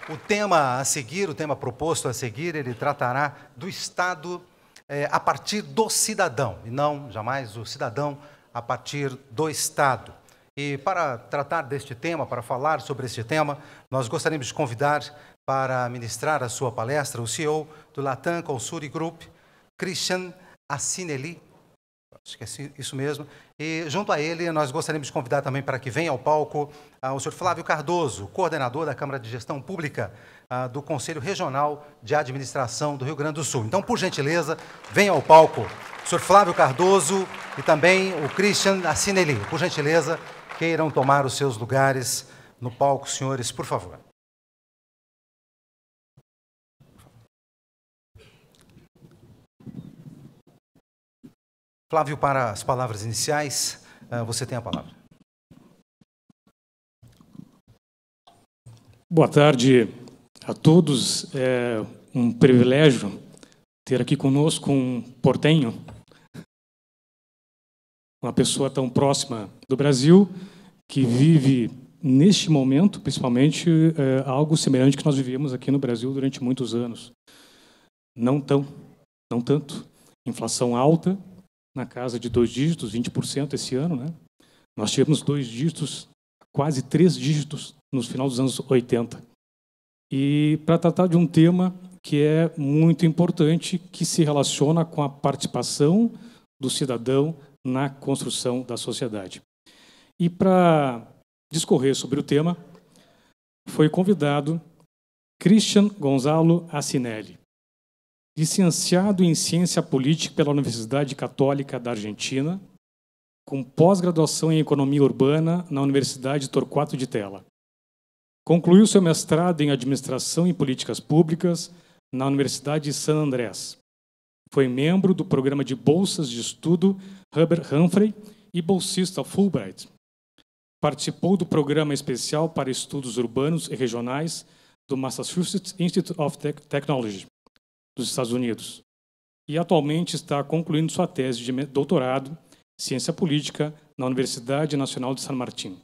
O tema a seguir, o tema proposto a seguir, ele tratará do Estado a partir do cidadão, e não jamais o cidadão a partir do Estado. E para tratar deste tema, para falar sobre este tema, nós gostaríamos de convidar para ministrar a sua palestra o CEO do Latam Consulting Group, Christian Asinelli, acho que é isso mesmo, e junto a ele nós gostaríamos de convidar também para que venha ao palco o senhor Flávio Cardoso, coordenador da Câmara de Gestão Pública do Conselho Regional de Administração do Rio Grande do Sul. Então, por gentileza, venha ao palco o senhor Flávio Cardoso e também o Christian Asinelli. Por gentileza, queiram tomar os seus lugares no palco, senhores, por favor. Flávio, para as palavras iniciais, você tem a palavra. Boa tarde a todos. É um privilégio ter aqui conosco um portenho, uma pessoa tão próxima do Brasil, que vive, neste momento, principalmente, algo semelhante que nós vivemos aqui no Brasil durante muitos anos. Não tanto. Inflação alta, na casa de 2 dígitos, 20% esse ano, né? Nós tivemos 2 dígitos, quase 3 dígitos, no final dos anos 80. E para tratar de um tema que é muito importante, que se relaciona com a participação do cidadão na construção da sociedade. E para discorrer sobre o tema, foi convidado Christian Gonzalo Asinelli, licenciado em Ciência Política pela Universidade Católica da Argentina, com pós-graduação em Economia Urbana na Universidade Torquato de Tella. Concluiu seu mestrado em Administração e Políticas Públicas na Universidade de San Andrés. Foi membro do programa de bolsas de estudo Hubert Humphrey e bolsista Fulbright. Participou do Programa Especial para Estudos Urbanos e Regionais do Massachusetts Institute of Technology, dos Estados Unidos, e atualmente está concluindo sua tese de doutorado em Ciência Política na Universidade Nacional de San Martín.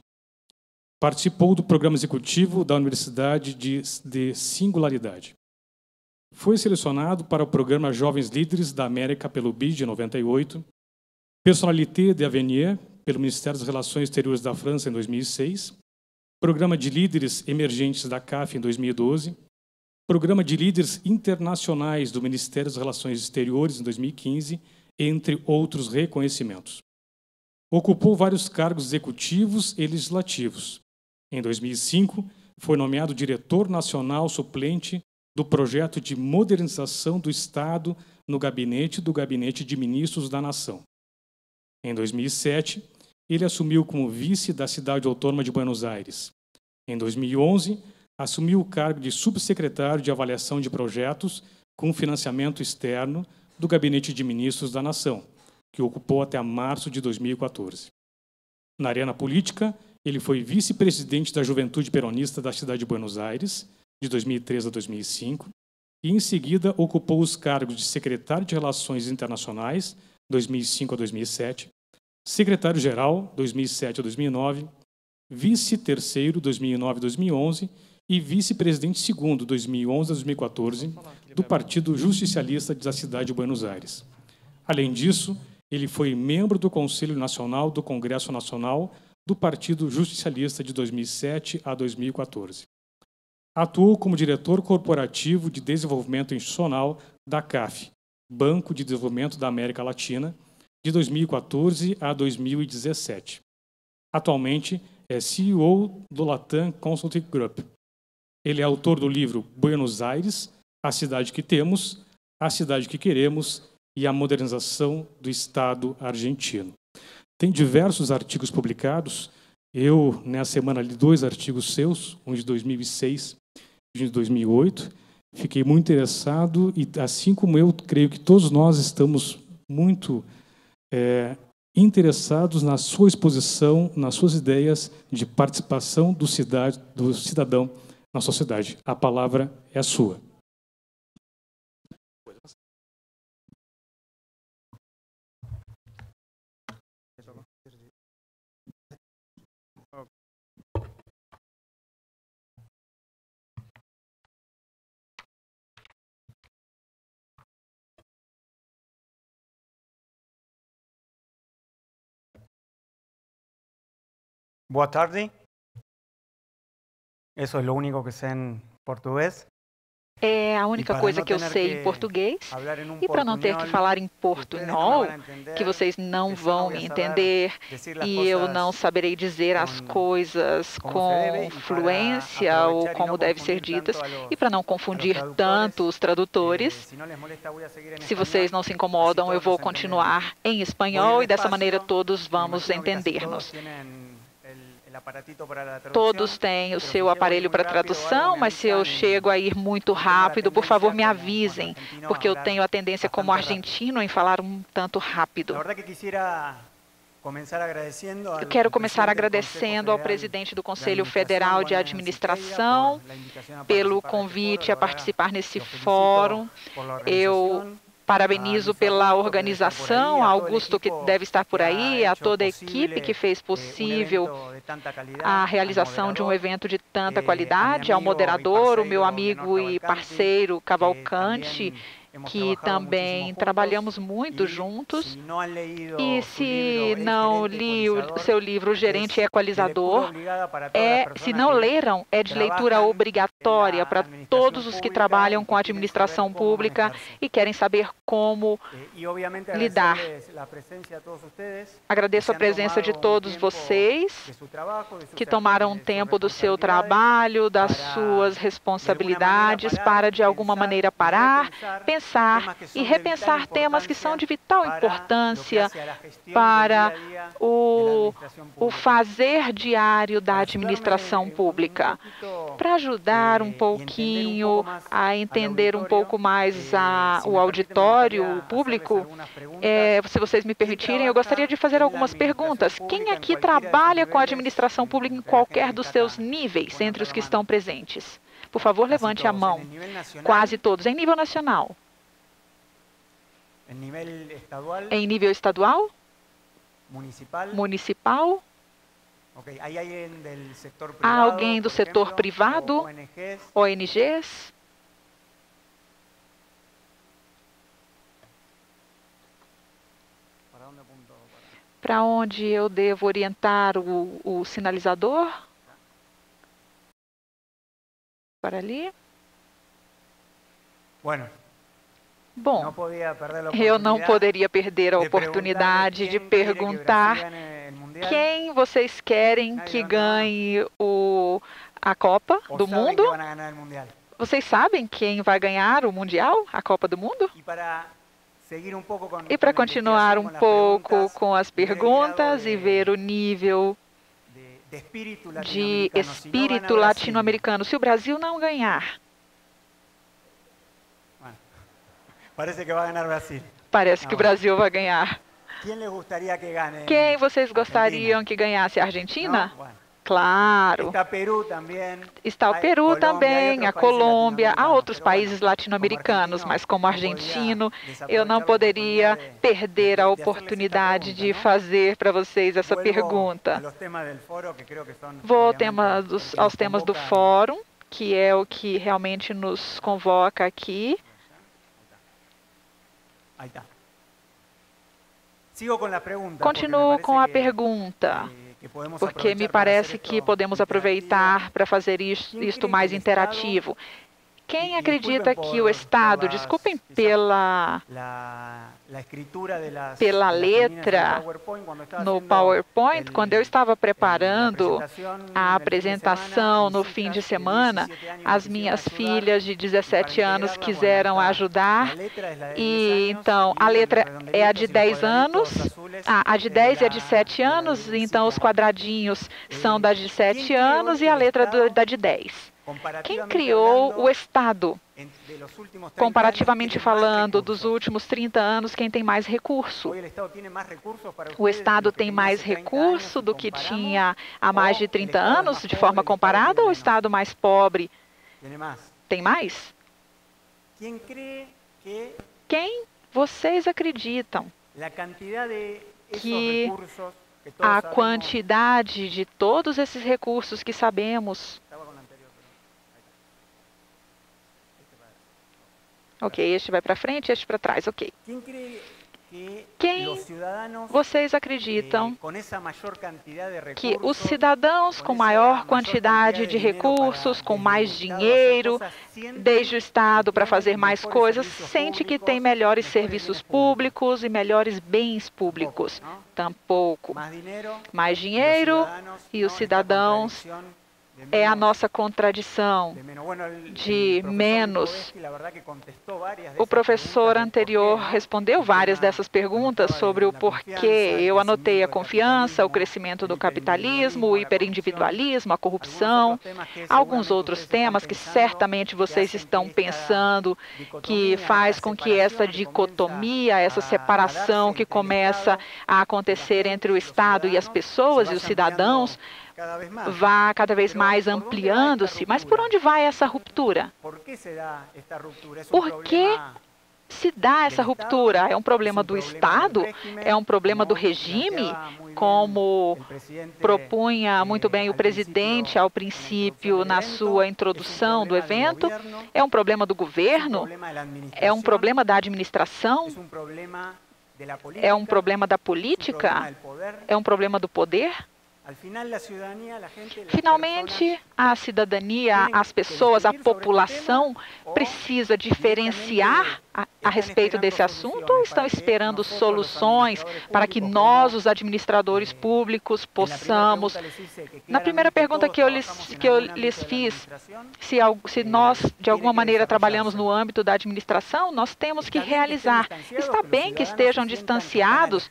Participou do Programa Executivo da Universidade de Singularidade. Foi selecionado para o Programa Jovens Líderes da América pelo BID em 98, Personnalité d'Avenir pelo Ministério das Relações Exteriores da França em 2006, Programa de Líderes Emergentes da CAF em 2012, Programa de Líderes Internacionais do Ministério das Relações Exteriores em 2015, entre outros reconhecimentos. Ocupou vários cargos executivos e legislativos. Em 2005, foi nomeado diretor nacional suplente do projeto de modernização do Estado no Gabinete de Ministros da Nação. Em 2007, ele assumiu como vice da Cidade Autônoma de Buenos Aires. Em 2011, assumiu o cargo de subsecretário de Avaliação de Projetos com financiamento externo do Gabinete de Ministros da Nação, que ocupou até março de 2014. Na arena política, ele foi vice-presidente da Juventude Peronista da cidade de Buenos Aires, de 2003 a 2005, e, em seguida, ocupou os cargos de secretário de Relações Internacionais, 2005 a 2007, secretário-geral, 2007 a 2009, vice-terceiro, 2009 a 2011, e vice-presidente segundo, 2011 a 2014, do Partido Justicialista da cidade de Buenos Aires. Além disso, ele foi membro do Conselho Nacional do Congresso Nacional do Partido Justicialista de 2007 a 2014. Atuou como diretor corporativo de desenvolvimento institucional da CAF, Banco de Desenvolvimento da América Latina, de 2014 a 2017. Atualmente é CEO do Latam Consulting Group. Ele é autor do livro Buenos Aires, a cidade que temos, a cidade que queremos e a modernização do Estado argentino. Tem diversos artigos publicados. Eu, nessa semana, li 2 artigos seus, um de 2006 e um de 2008. Fiquei muito interessado e, assim como eu, creio que todos nós estamos muito interessados na sua exposição, nas suas ideias de participação do cidadão na sociedade. A palavra é a sua. Boa tarde. Eso es lo único que sé en portugués. É a única coisa que eu sei em português. E para não ter que falar em portunhol, que vocês não vão me entender e eu não saberei dizer as coisas com fluência ou como devem ser ditas, e para não confundir tanto os tradutores, se vocês não se incomodam, eu vou continuar em espanhol e dessa maneira todos vamos entender-nos. Todos têm o seu aparelho para tradução, mas se eu chego a ir muito rápido, por favor, me avisem, porque eu tenho a tendência como argentino em falar um tanto rápido. Eu quero começar agradecendo ao presidente do Conselho Federal de Administração pelo convite a participar nesse fórum. Eu parabenizo pela organização, a Augusto, que deve estar por aí, a toda a equipe que fez possível a realização de um evento de tanta qualidade, ao moderador, o meu amigo e parceiro Cavalcante, que também trabalhamos muito juntos. E se não li o seu livro, O Gerente Equalizador, se não leram, é de leitura obrigatória para todos os que trabalham com administração pública e querem saber como lidar. Agradeço a presença de todos vocês que tomaram tempo do seu trabalho, das suas responsabilidades para, de alguma maneira, parar, pensar e repensar temas que são de vital importância para o fazer diário da administração pública. Para ajudar um pouquinho a entender um pouco mais o auditório, o público, se vocês me permitirem, eu gostaria de fazer algumas perguntas. Quem aqui trabalha com a administração pública em qualquer dos seus níveis, entre os que estão presentes? Por favor, levante a mão. Quase todos. Em nível nacional? Em nível estadual? Municipal? Há alguém do setor privado? ONGs? Para onde eu devo orientar o sinalizador? Para ali? Bom, eu não poderia perder a oportunidade de perguntar quem vocês querem que ganhe a Copa do Mundo. Vocês sabem quem vai ganhar o Mundial, a Copa do Mundo? E para continuar um pouco com as perguntas e ver o nível de espírito latino-americano, se o Brasil não ganhar, parece que o Brasil vai ganhar. Quem vocês gostariam que ganhasse? A Argentina? Claro. Está o Peru também, a Colômbia, há outros países latino-americanos, mas como argentino, eu não poderia perder a oportunidade de fazer para vocês essa pergunta. Vou aos temas do fórum, que é o que realmente nos convoca aqui. Continuo com a pergunta, porque me parece que podemos aproveitar para fazer isto mais interativo. Quem acredita que o Estado, desculpem pela letra no PowerPoint, quando eu estava preparando a apresentação no fim de semana, as minhas filhas de 17 anos quiseram ajudar, e então a letra é a de 10 anos, a de 10 e a de 7 anos, então os quadradinhos são da de 7 anos e a letra da de 10. Quem criou o Estado? Comparativamente falando, dos últimos 30 anos, quem tem mais recurso? O Estado tem mais recurso do que tinha há mais de 30 anos, de forma comparada, ou o Estado mais pobre tem mais? Quem vocês acreditam que a quantidade de todos esses recursos que sabemos... Ok, este vai para frente, este para trás, ok. Quem vocês acreditam que os cidadãos com maior quantidade de recursos, com mais dinheiro, desde o Estado para fazer mais coisas, sente que tem melhores serviços públicos e melhores bens públicos? Tampouco. Mais dinheiro e os cidadãos é a nossa contradição de menos. O professor anterior respondeu várias dessas perguntas sobre o porquê. Eu anotei a confiança, o crescimento do capitalismo, o hiperindividualismo, a corrupção, alguns outros temas que certamente vocês estão pensando que faz com que essa dicotomia, essa separação que começa a acontecer entre o Estado e as pessoas e os cidadãos vá cada vez mais ampliando-se. Mas por onde vai essa ruptura? Por que se dá essa ruptura? É um problema do Estado? É um problema do regime? Como propunha muito bem o presidente ao princípio na sua introdução do evento? É um problema do governo? É um problema da administração? É um problema da política? É um problema do poder? Finalmente, a cidadania, as pessoas, a população precisa diferenciar a respeito desse assunto ou estão esperando soluções para que nós, os administradores públicos, possamos... Na primeira pergunta que eu lhes fiz, se nós, de alguma maneira, trabalhamos no âmbito da administração, nós temos que realizar. Está bem que estejam distanciados,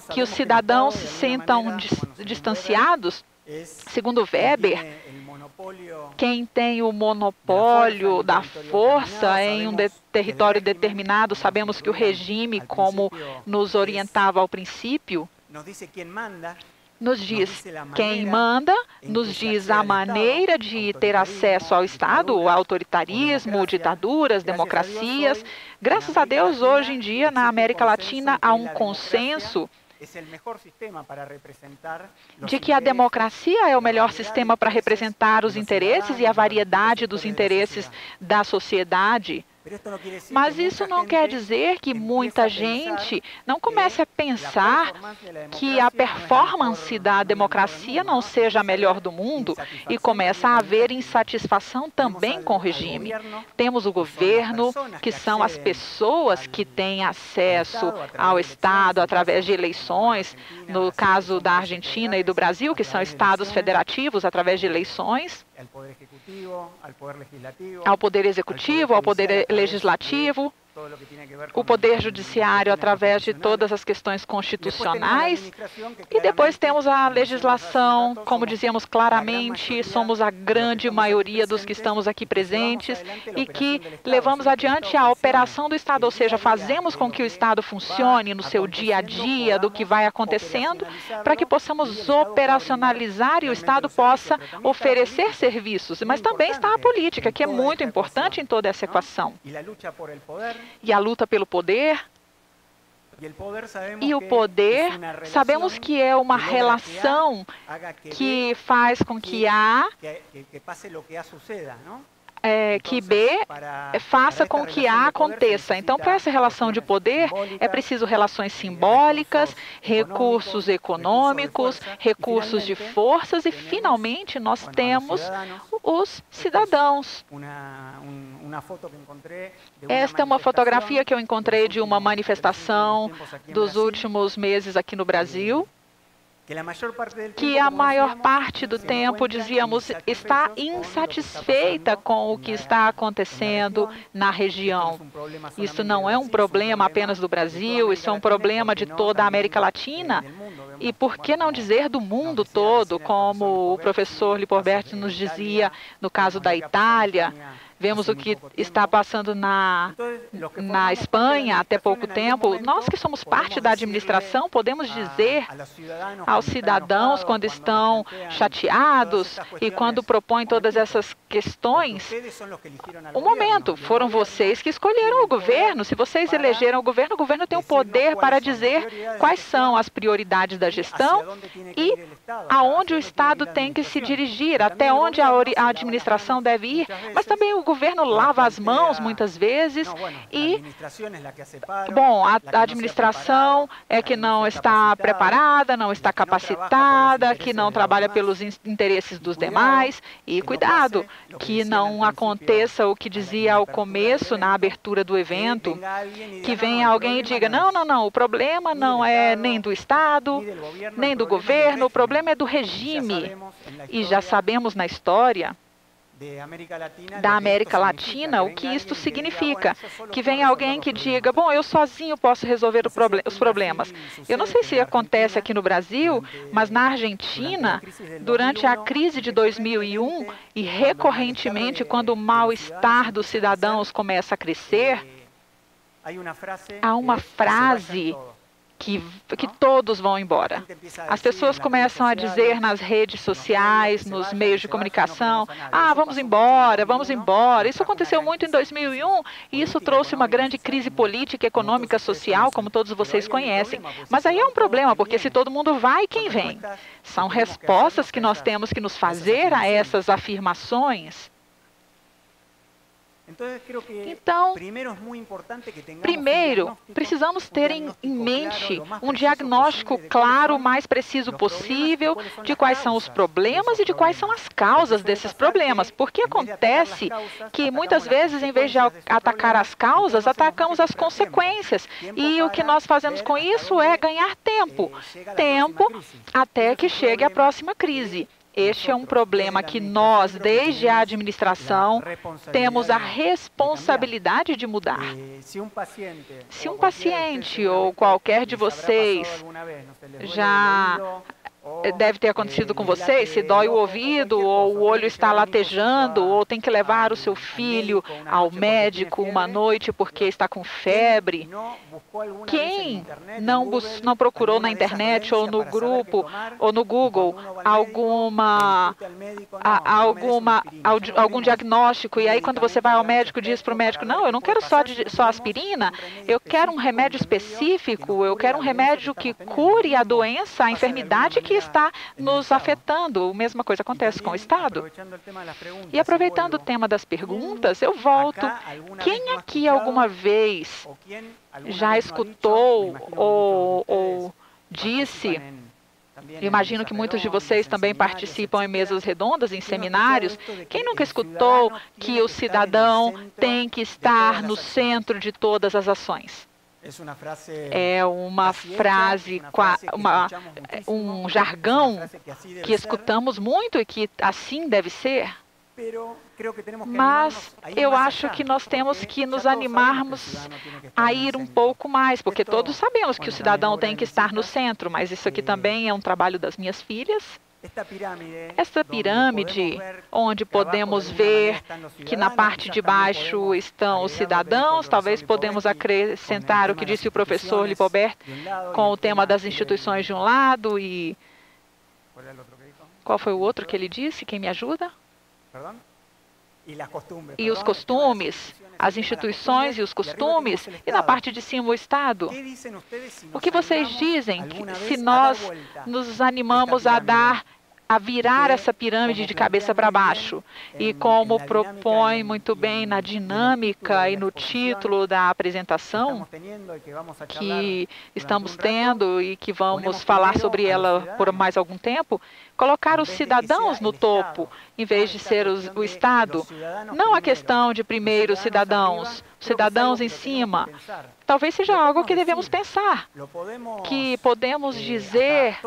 que os cidadãos se sentam distanciados. Segundo Weber, quem tem o monopólio da força em um território determinado, sabemos que o regime, como nos orientava ao princípio, nos diz quem manda, nos diz a maneira de ter acesso ao Estado, o autoritarismo, ditaduras, democracias. Graças a Deus, hoje em dia, na América Latina, há um consenso de que a democracia é o melhor sistema para representar os interesses e a variedade dos interesses da sociedade. Mas isso não quer dizer que muita gente não comece a pensar que a performance da democracia não seja a melhor do mundo e começa a haver insatisfação também com o regime. Temos o governo, que são as pessoas que têm acesso ao Estado através de eleições, no caso da Argentina e do Brasil, que são estados federativos através de eleições, ao Poder Executivo, ao Poder Legislativo, o Poder Judiciário através de todas as questões constitucionais. E depois temos a legislação, como dizíamos claramente, somos a grande maioria dos que estamos aqui presentes e que levamos adiante a operação do Estado, ou seja, fazemos com que o Estado funcione no seu dia a dia, do que vai acontecendo, para que possamos operacionalizar e o Estado possa oferecer serviços. Mas também está a política, que é muito importante em toda essa equação. E a luta pelo poder. E o poder, sabemos que é uma relação que faz com que que B faça com que A aconteça. Então, para essa relação de poder, é preciso relações simbólicas, recursos econômicos, recursos de forças e, finalmente, nós temos os cidadãos. Esta é uma fotografia que eu encontrei de uma manifestação dos últimos meses aqui no Brasil, que a maior parte do tempo, dizíamos, está insatisfeita com o que está acontecendo na região. Isso não é um problema apenas do Brasil, isso é um problema de toda a América Latina. E por que não dizer do mundo todo, como o professor Liporberti nos dizia no caso da Itália. Vemos o que está passando na Espanha até pouco tempo. Nós que somos parte da administração podemos dizer aos cidadãos quando estão chateados e quando propõem todas essas questões, um momento, foram vocês que escolheram o governo. Se vocês elegeram o governo tem o poder para dizer quais são as prioridades da gestão e aonde o Estado tem que se dirigir, até onde a administração deve ir, mas também o governo lava as mãos muitas vezes e, bom, a administração é que não está preparada, não está capacitada, que não trabalha pelos interesses dos demais. E cuidado, que não aconteça o que dizia ao começo, na abertura do evento, que venha alguém e diga, não, o problema não é nem do Estado, nem do governo, o problema é do regime. E já sabemos na história da América Latina o que isto significa. Que venha alguém que diga, bom, eu sozinho posso resolver os problemas. Eu não sei se acontece aqui no Brasil, mas na Argentina, durante a crise de 2001 e recorrentemente, quando o mal-estar dos cidadãos começa a crescer, há uma frase que todos vão embora. As pessoas começam a dizer nas redes sociais, nos meios de comunicação, vamos embora, vamos embora. Isso aconteceu muito em 2001 e isso trouxe uma grande crise política, econômica, social, como todos vocês conhecem. Mas aí é um problema, porque se todo mundo vai, quem vem? São respostas que nós temos que nos fazer a essas afirmações. Então, primeiro, precisamos ter em mente um diagnóstico claro, o mais preciso possível, de quais são os problemas e de quais são as causas desses problemas. Porque acontece que, muitas vezes, em vez de atacar as causas, atacamos as consequências. E o que nós fazemos com isso é ganhar tempo. Tempo até que chegue a próxima crise. Este é um problema que nós, desde a administração, temos a responsabilidade de mudar. Se um paciente ou qualquer de vocês já deve ter acontecido com vocês, se dói o ouvido, ou o olho está latejando, ou tem que levar o seu filho ao médico uma noite porque está com febre. Quem não procurou na internet ou no grupo ou no Google algum diagnóstico, e aí quando você vai ao médico diz para o médico, não, eu não quero só aspirina, eu quero um remédio específico, eu quero um remédio que cure a doença, a enfermidade que está nos afetando. A mesma coisa acontece com o Estado. E aproveitando o tema das perguntas, eu volto. Quem aqui alguma vez já escutou ou disse, imagino que muitos de vocês também participam em mesas redondas, em seminários, quem nunca escutou que o cidadão tem que estar no centro de todas as ações? É uma frase, um jargão que escutamos muito e que assim deve ser. Mas eu acho que nós temos que nos animarmos a ir um pouco mais, porque todos sabemos que o cidadão tem que estar no centro, mas isso aqui também é um trabalho das minhas filhas. Essa pirâmide, onde podemos ver que na parte de baixo estão os cidadãos, talvez podemos acrescentar o que disse o professor Lipobert, com o tema das instituições de um lado e... Qual foi o outro que ele disse? Quem me ajuda? E os costumes, as instituições e os costumes, e na parte de cima o Estado. O que vocês dizem se nós nos animamos a virar essa pirâmide de cabeça para baixo? E como propõe muito bem na dinâmica e no título da apresentação, que estamos tendo e que vamos falar sobre ela por mais algum tempo, colocar os cidadãos no topo, em vez de ser o Estado. Não a questão de primeiro cidadãos em cima. Talvez seja algo que devemos pensar, que podemos dizer,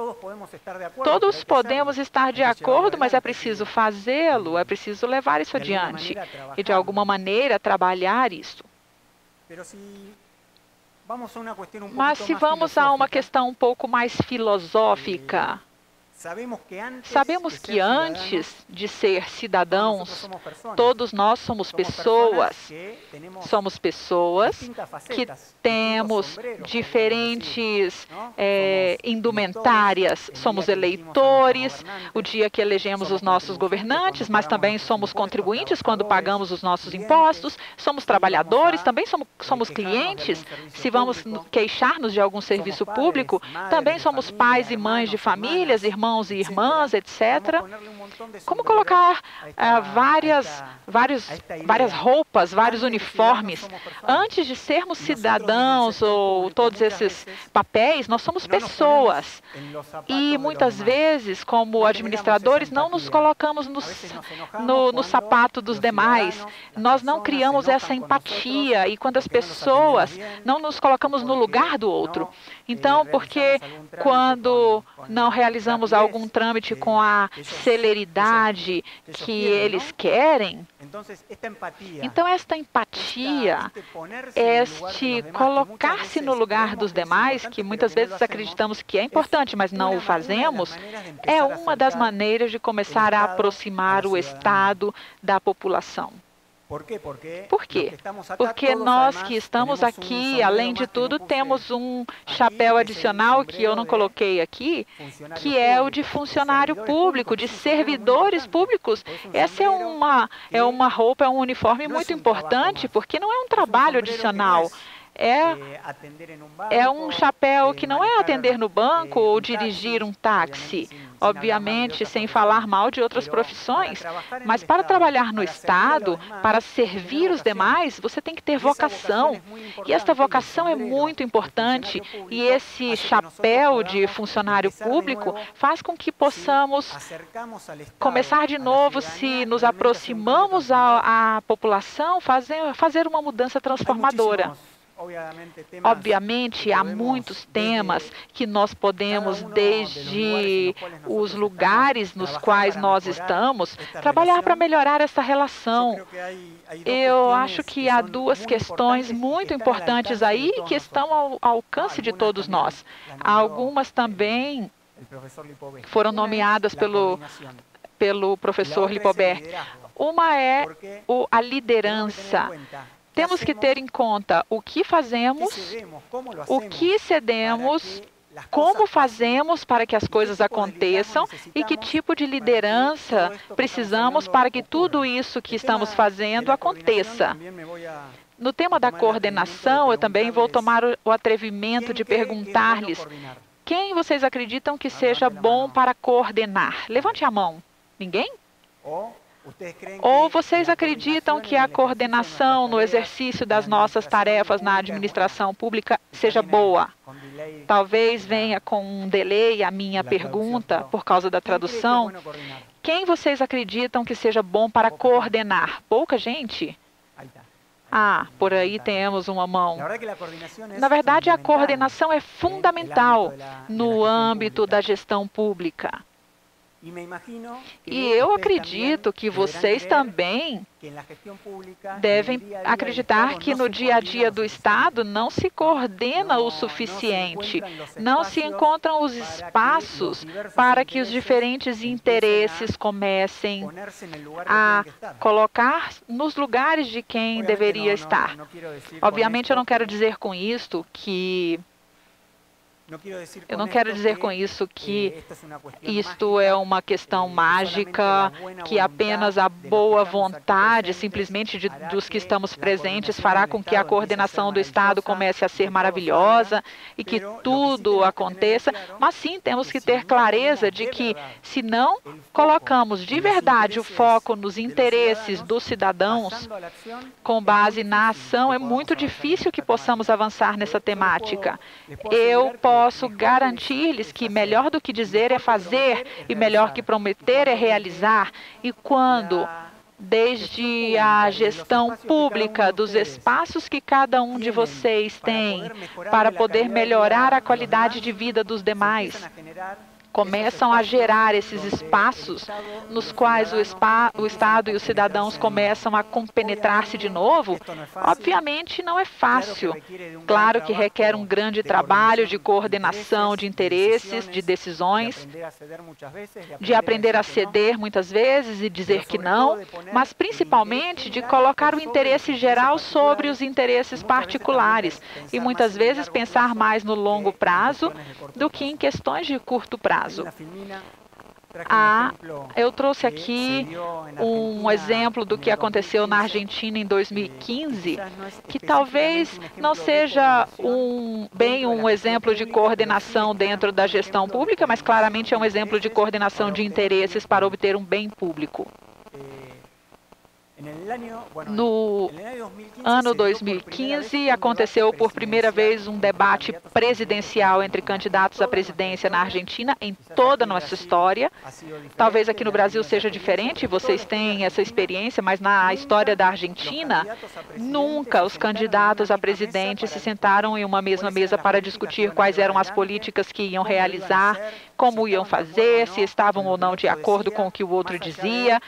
todos podemos estar de acordo, mas é preciso fazê-lo, é preciso levar isso adiante e, de alguma maneira, trabalhar isso. Mas se vamos a uma questão um pouco mais filosófica, sabemos que antes de ser cidadãos, todos nós somos pessoas. Somos pessoas que temos diferentes indumentárias. Somos eleitores, o dia que elegemos os nossos governantes, mas também somos contribuintes quando pagamos os nossos impostos. Somos trabalhadores, também somos clientes. Se vamos queixar-nos de algum serviço público, também somos pais e mães de famílias, irmãos irmãos e irmãs, etc. Como colocar várias roupas, vários uniformes. Antes de sermos cidadãos ou todos esses papéis, nós somos pessoas. E muitas vezes, como administradores, não nos colocamos no sapato dos demais. Nós não criamos essa empatia e quando as pessoas não nos colocamos no lugar do outro. Então, porque quando não realizamos algum trâmite com a celeridade que eles querem, então esta empatia, este colocar-se no lugar dos demais, que muitas vezes acreditamos que é importante, mas não o fazemos, é uma das maneiras de começar a aproximar o Estado da população. Por quê? Porque nós que estamos aqui, além de tudo, temos um chapéu adicional que eu não coloquei aqui, que é o de funcionário público, de servidores públicos. Essa é uma roupa, é um uniforme muito importante, porque não é um trabalho adicional. É um chapéu que não é atender no banco ou dirigir um táxi, obviamente sem falar mal de outras profissões, mas para trabalhar no Estado, para servir os demais, você tem que ter vocação. E esta vocação é muito importante e esse chapéu de funcionário público faz com que possamos começar de novo, se nos aproximamos à população, fazer uma mudança transformadora. Obviamente, há muitos temas que nós podemos, desde os lugares nos quais nós estamos, trabalhar para melhorar essa relação. Eu acho que há duas questões muito importantes aí que estão ao alcance de todos nós. Algumas também foram nomeadas pelo professor Lipobert. Uma é a liderança. Temos que ter em conta o que fazemos, o que cedemos, como fazemos para que as coisas aconteçam e que tipo de liderança precisamos para que tudo isso que estamos fazendo aconteça. No tema da coordenação, eu também vou tomar o atrevimento de perguntar-lhes quem vocês acreditam que seja bom para coordenar. Levante a mão. Ninguém? Ou vocês acreditam que a coordenação no exercício das nossas tarefas na administração pública seja boa? Talvez venha com um delay a minha pergunta por causa da tradução. Quem vocês acreditam que seja bom para coordenar? Pouca gente? Ah, por aí temos uma mão. Na verdade, a coordenação é fundamental no âmbito da gestão pública. E eu acredito que vocês também devem acreditar que no dia a dia do Estado não se coordena o suficiente, não se encontram os espaços para que os diferentes interesses comecem a colocar nos lugares de quem deveria estar. Obviamente, eu não quero dizer com isto que Eu não quero dizer com isso que isto é uma questão mágica, que apenas a boa vontade, simplesmente dos que estamos presentes, fará com que a coordenação do Estado comece a ser maravilhosa e que tudo aconteça. Mas sim, temos que ter clareza de que, se não colocamos de verdade o foco nos interesses dos cidadãos, com base na ação, é muito difícil que possamos avançar nessa temática. Eu posso garantir-lhes que melhor do que dizer é fazer e melhor que prometer é realizar. E quando, desde a gestão pública dos espaços que cada um de vocês tem para poder melhorar a qualidade de vida dos demais, começam a gerar esses espaços nos quais o Estado e os cidadãos começam a compenetrar-se de novo, obviamente não é fácil. Claro que requer um grande trabalho de coordenação de interesses, de decisões, de aprender a ceder muitas vezes e dizer que não, mas principalmente de colocar o interesse geral sobre os interesses particulares e muitas vezes pensar mais no longo prazo do que em questões de curto prazo. Eu trouxe aqui um exemplo do que aconteceu na Argentina em 2015, que talvez não seja bem um exemplo de coordenação dentro da gestão pública, mas claramente é um exemplo de coordenação de interesses para obter um bem público. No ano 2015, aconteceu por primeira vez um debate presidencial entre candidatos à presidência na Argentina em toda a nossa história. Talvez aqui no Brasil seja diferente, vocês têm essa experiência, mas na história da Argentina, nunca os candidatos a presidente se sentaram em uma mesma mesa para discutir quais eram as políticas que iam realizar, como iam fazer, se estavam ou não de acordo com o que o outro dizia,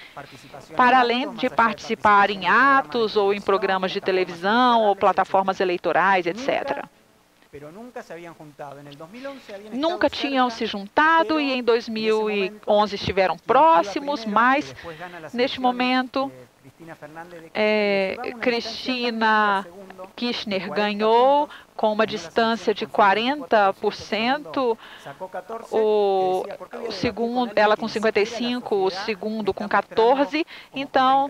para além de participar em atos ou em programas de televisão ou plataformas eleitorais, etc. Nunca tinham se juntado e em 2011 estiveram próximos, mas neste momento Cristina Kirchner ganhou com uma distância de 40%, ela com 55%, o segundo com 14%. Então,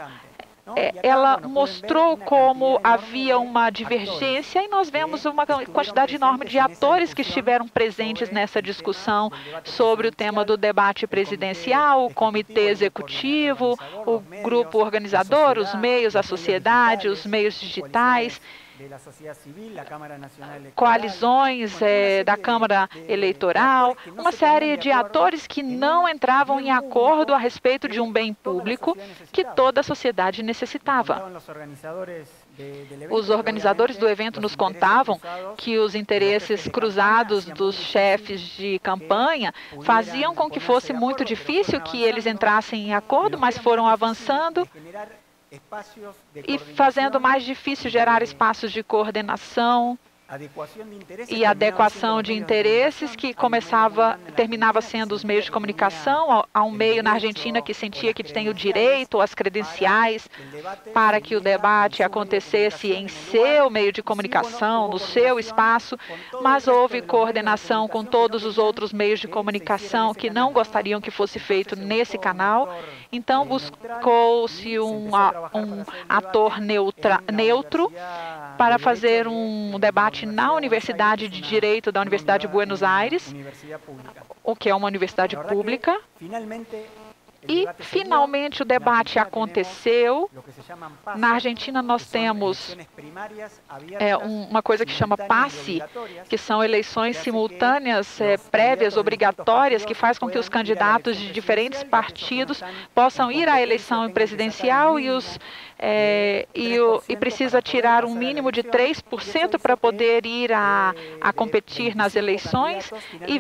ela mostrou como havia uma divergência e nós vemos uma quantidade enorme de atores que estiveram presentes nessa discussão sobre o tema do debate presidencial, o comitê executivo, o grupo organizador, os meios, a sociedade, os meios digitais, coalizões da Câmara Eleitoral, uma série de atores que não entravam em acordo a respeito de um bem público que toda a sociedade necessitava. Os organizadores do evento nos contavam que os interesses cruzados dos chefes de campanha faziam com que fosse muito difícil que eles entrassem em acordo, mas foram avançando e fazendo mais difícil gerar espaços de coordenação e adequação de interesses que terminava sendo os meios de comunicação. Há um meio na Argentina que sentia que tem o direito, as credenciais para que o debate acontecesse em seu meio de comunicação, no seu espaço, mas houve coordenação com todos os outros meios de comunicação que não gostariam que fosse feito nesse canal. Então buscou-se um ator neutro para fazer um debate na Universidade de Direito da Universidade de Buenos Aires, o que é uma universidade pública. E, finalmente, o debate aconteceu. Na Argentina, nós temos uma coisa que chama PASSE, que são eleições simultâneas, prévias, obrigatórias, que faz com que os candidatos de diferentes partidos possam ir à eleição presidencial e precisa tirar um mínimo de 3% para poder ir a competir nas eleições, e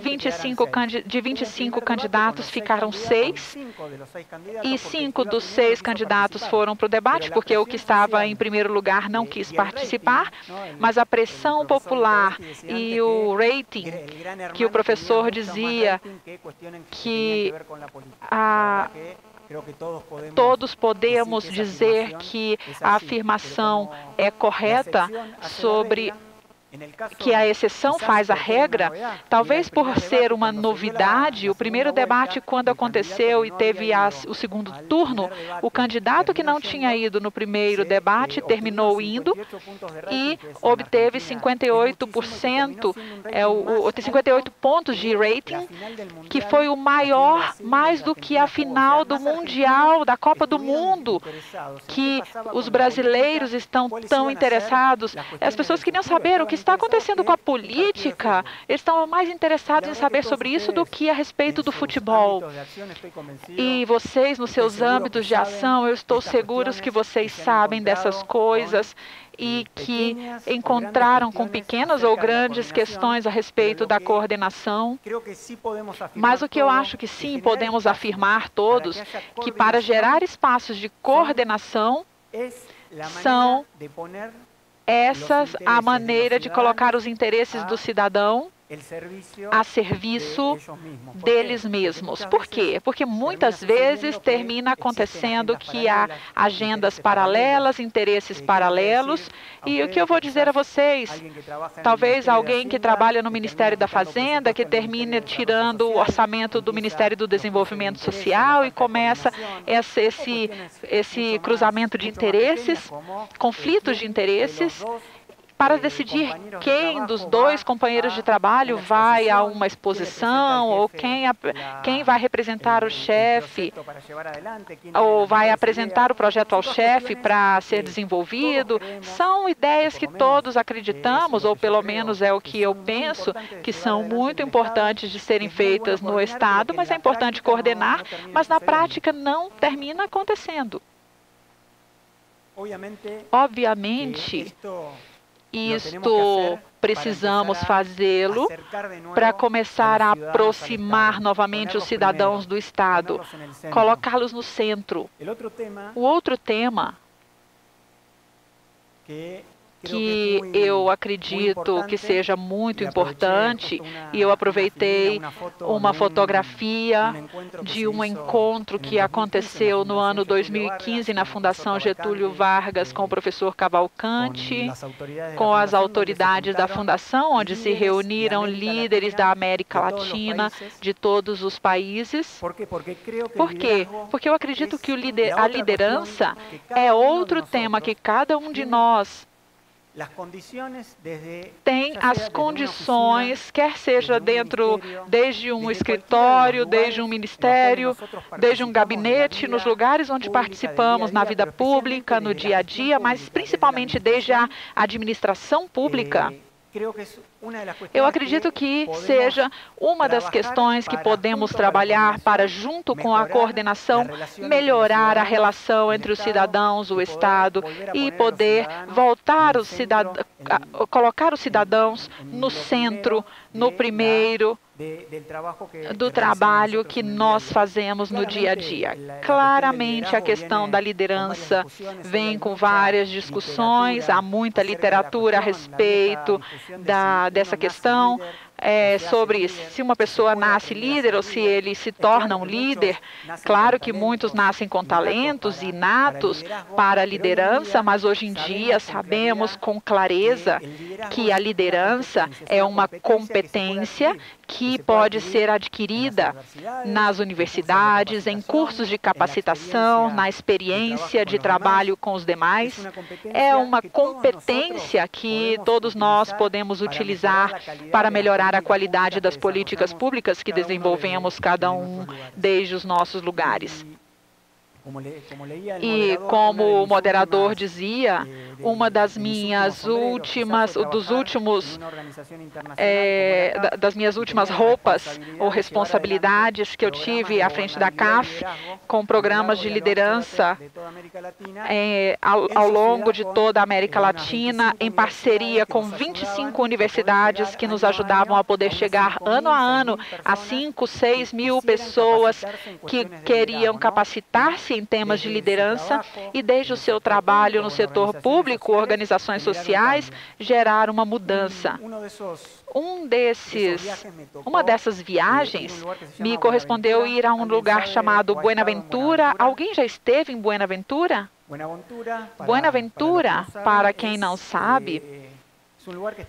de 25 candidatos ficaram 6, e 5 dos 6 candidatos foram para o debate, porque o que estava em primeiro lugar não quis participar, mas a pressão popular e o rating, que o professor dizia que todos podemos dizer que a afirmação é correta sobre que a exceção faz a regra. Talvez por ser uma novidade, o primeiro debate, quando aconteceu e teve o segundo turno, o candidato que não tinha ido no primeiro debate terminou indo e obteve 58%, 58 pontos de rating, que foi o maior, mais do que a final do Mundial, da Copa do Mundo, que os brasileiros estão tão interessados. As pessoas queriam saber o que está acontecendo com a política, eles estão mais interessados em saber sobre isso do que a respeito do futebol. E vocês, nos seus âmbitos de ação, eu estou seguro que vocês sabem dessas coisas e que encontraram com pequenas ou grandes questões a respeito da coordenação. Mas o que eu acho que sim podemos afirmar todos, que para gerar espaços de coordenação são essas a maneira de colocar os interesses do cidadão a serviço deles mesmos. Por quê? Porque muitas vezes termina acontecendo que há agendas paralelas, interesses paralelos, e o que eu vou dizer a vocês, talvez alguém que trabalha no Ministério da Fazenda, que termine tirando o orçamento do Ministério do Desenvolvimento Social e começa esse cruzamento de interesses, conflitos de interesses, para decidir quem dos dois companheiros de trabalho vai a uma exposição, ou quem vai representar o chefe, ou vai apresentar o projeto ao chefe para ser desenvolvido. São ideias que todos acreditamos, ou pelo menos é o que eu penso, que são muito importantes de serem feitas no Estado, mas é importante coordenar, mas na prática não termina acontecendo. Obviamente, isto precisamos fazê-lo para começar a aproximar novamente os cidadãos do Estado, colocá-los no centro. O outro tema que eu acredito que seja muito importante, e eu aproveitei uma fotografia de um encontro que aconteceu no ano 2015 na Fundação Getúlio Vargas com o professor Cavalcante, com as autoridades da Fundação, onde se reuniram líderes da América Latina, de todos os países. Por quê? Porque eu acredito que a liderança é outro tema que cada um de nós tem as condições, quer seja desde um escritório, desde um ministério, desde um gabinete, nos lugares onde participamos na vida pública, no dia a dia, mas principalmente desde a administração pública. Eu acredito que seja uma das questões que podemos trabalhar para, junto com a coordenação, melhorar a relação entre os cidadãos, o Estado, e poder colocar os cidadãos no centro, no primeiro, do trabalho que nós fazemos no dia a dia. Claramente, a questão da liderança vem com várias discussões, há muita literatura a respeito dessa questão, sobre se uma pessoa nasce líder ou se ele se torna um líder. Claro que muitos nascem com talentos inatos para a liderança, mas hoje em dia sabemos com clareza que a liderança é uma competência que pode ser adquirida nas universidades, em cursos de capacitação, na experiência de trabalho com os demais. É uma competência que todos nós podemos utilizar para melhorar a qualidade das políticas públicas que desenvolvemos cada um desde os nossos lugares. E como o moderador dizia, uma das minhas últimas roupas ou responsabilidades que eu tive à frente da CAF, com programas de liderança ao longo de toda a América Latina, em parceria com 25 universidades que nos ajudavam a poder chegar ano a ano a 5, 6 mil pessoas que queriam capacitar-se em temas de liderança e, desde o seu trabalho no setor público, organizações sociais, gerar uma mudança. Uma dessas viagens me correspondeu ir a um lugar chamado Buenaventura. Alguém já esteve em Buenaventura? Buenaventura, para quem não sabe,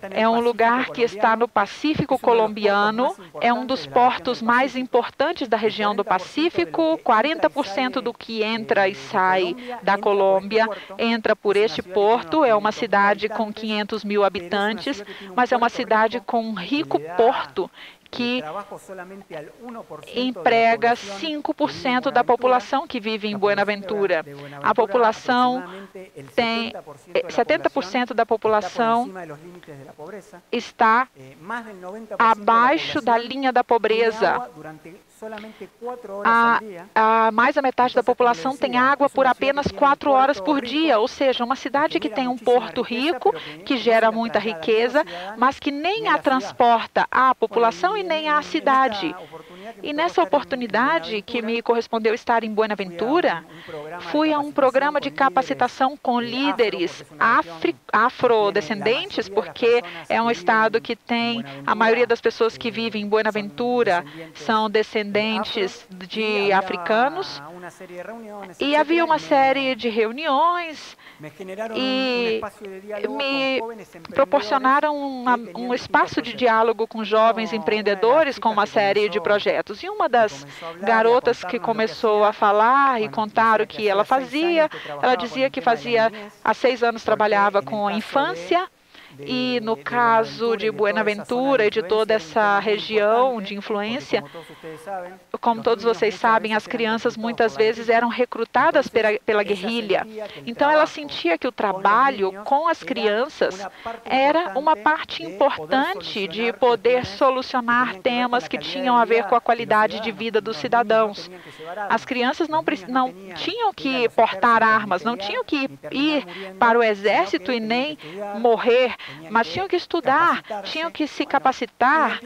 é um lugar que está no Pacífico colombiano, é um dos portos mais importantes da região do Pacífico. 40% do que entra e sai da Colômbia entra por este porto. É uma cidade com 500 mil habitantes, mas é uma cidade com um rico porto que emprega 5% da população que vive em Buenaventura. A população tem 70% da população está abaixo da linha da pobreza. Mais da metade da população tem água por apenas 4 horas por dia, ou seja, uma cidade que tem um porto rico, que gera muita riqueza, mas que nem a transporta à população e nem à cidade. E nessa oportunidade que me correspondeu estar em Buenaventura, fui a um programa de capacitação com líderes afrodescendentes, porque é um estado que tem a maioria das pessoas que vivem em Buenaventura são descendentes de africanos. E havia uma série de reuniões e me proporcionaram um espaço de diálogo com jovens empreendedores com uma série de projetos. E uma das garotas que começou a falar e contar o que ela fazia, ela dizia que há 6 anos trabalhava com a infância. E no caso de Buenaventura e de toda essa região de influência, como todos vocês sabem, as crianças muitas vezes eram recrutadas pela guerrilha. Então ela sentia que o trabalho com as crianças era uma parte importante de poder solucionar temas que tinham a ver com a qualidade de vida dos cidadãos. As crianças não tinham que portar armas, não tinham que ir para o exército e nem morrer, mas tinham que estudar, tinham que se capacitar.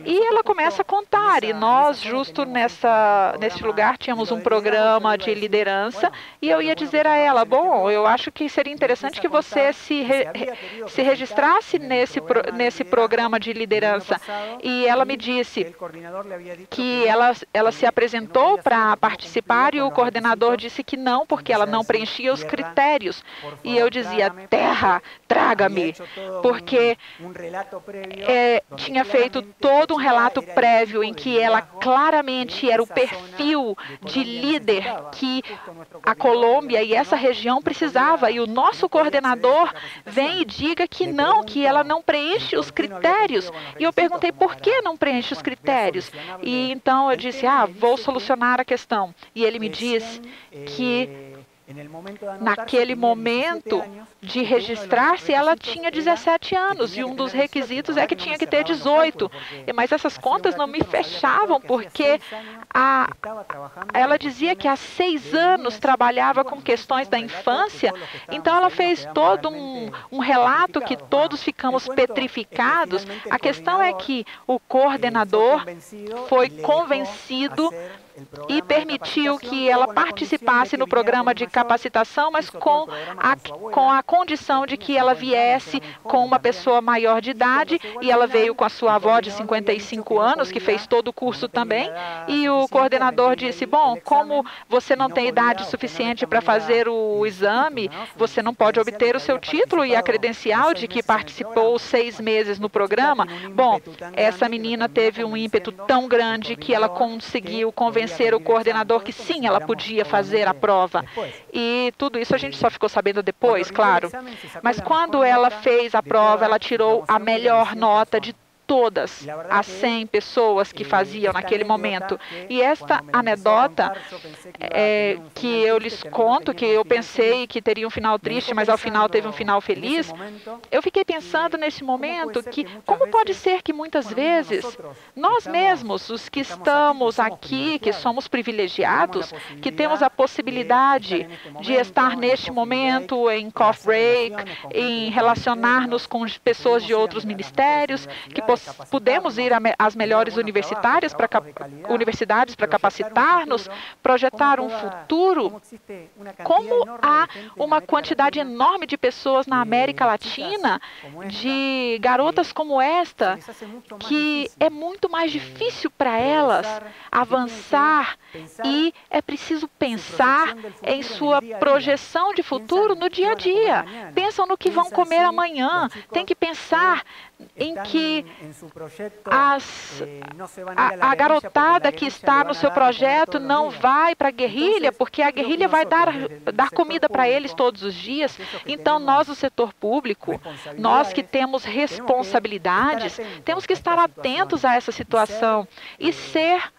E ela começa a contar. E nós, justo nesse lugar, tínhamos um programa de liderança. E eu ia dizer a ela, bom, eu acho que seria interessante que você se registrasse nesse programa de liderança. E ela me disse que ela se apresentou para participar e o coordenador disse que não, porque ela não preenchia os critérios. E eu dizia, terra, traga-me. Porque tinha feito todo um relato prévio em que ela claramente era o perfil de líder que a Colômbia e essa região precisava. E o nosso coordenador vem e diga que não, que ela não preenche os critérios. E eu perguntei por que não preenche os critérios. E então eu disse, vou solucionar a questão. E ele me diz que naquele momento de registrar-se, ela tinha 17 anos e um dos requisitos é que tinha que ter 18. Mas essas contas não me fechavam, porque ela dizia que há 6 anos trabalhava com questões da infância. Então ela fez todo um relato que todos ficamos petrificados. A questão é que o coordenador foi convencido e permitiu que ela participasse no programa de capacitação, mas com a condição de que ela viesse com uma pessoa maior de idade, e ela veio com a sua avó de 55 anos, que fez todo o curso também, e o coordenador disse, bom, como você não tem idade suficiente para fazer o exame, você não pode obter o seu título e a credencial de que participou 6 meses no programa. Bom, essa menina teve um ímpeto tão grande que ela conseguiu convencer o coordenador que sim, ela podia fazer a prova. E tudo isso a gente só ficou sabendo depois, claro. Mas quando ela fez a prova, ela tirou a melhor nota de todas as 100 pessoas que faziam naquele momento. E esta anedota que eu lhes conto, que eu pensei que teria um final triste, mas ao final teve um final feliz, eu fiquei pensando nesse momento que como pode ser que muitas vezes nós mesmos, os que estamos aqui, que somos privilegiados, que temos a possibilidade de estar neste momento em coffee break, em relacionar-nos com pessoas de outros ministérios, que podemos ir às melhores universidades para capacitar-nos, projetar um futuro. Como há uma quantidade enorme de pessoas na América Latina, de garotas como esta, que é muito mais difícil para elas avançar e é preciso pensar em sua projeção de futuro no dia a dia. Pensam no que vão comer amanhã, tem que pensar em que a garotada que está no seu projeto não vai para a guerrilha, porque a guerrilha vai dar comida para eles todos os dias. Então, nós, o setor público, nós que temos responsabilidades, temos que estar atentos a essa situação e ser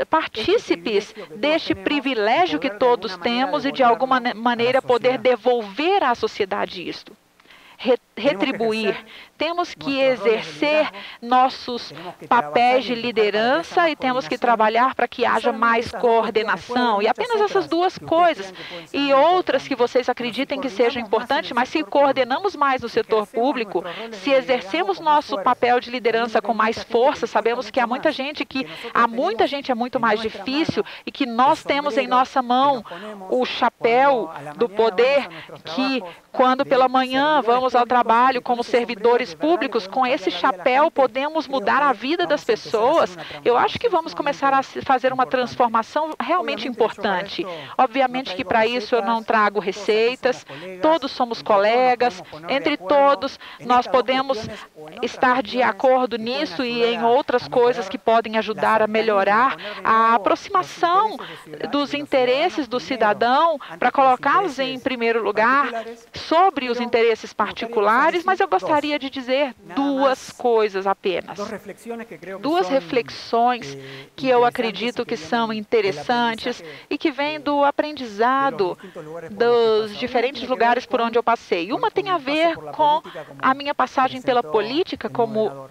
partícipes deste privilégio que todos temos e, de alguma maneira, poder devolver à sociedade isto. retribuir. Temos que exercer nossos papéis de liderança e temos que trabalhar para que haja mais coordenação. E apenas essas duas coisas e outras que vocês acreditem que sejam importantes, mas se coordenamos mais no setor público, se exercemos nosso papel de liderança com mais força, sabemos que há muita gente é muito mais difícil e que nós temos em nossa mão o chapéu do poder que, quando pela manhã vamos ao trabalho como servidores públicos, com esse chapéu podemos mudar a vida das pessoas. Eu acho que vamos começar a fazer uma transformação realmente importante. Obviamente que para isso eu não trago receitas, todos somos colegas, entre todos nós podemos estar de acordo nisso e em outras coisas que podem ajudar a melhorar a aproximação dos interesses do cidadão para colocá-los em primeiro lugar sobre os interesses particulares, mas eu gostaria de dizer duas coisas apenas. Duas reflexões que eu acredito que são interessantes e que vêm do aprendizado dos diferentes lugares por onde eu passei. Uma tem a ver com a minha passagem pela política, como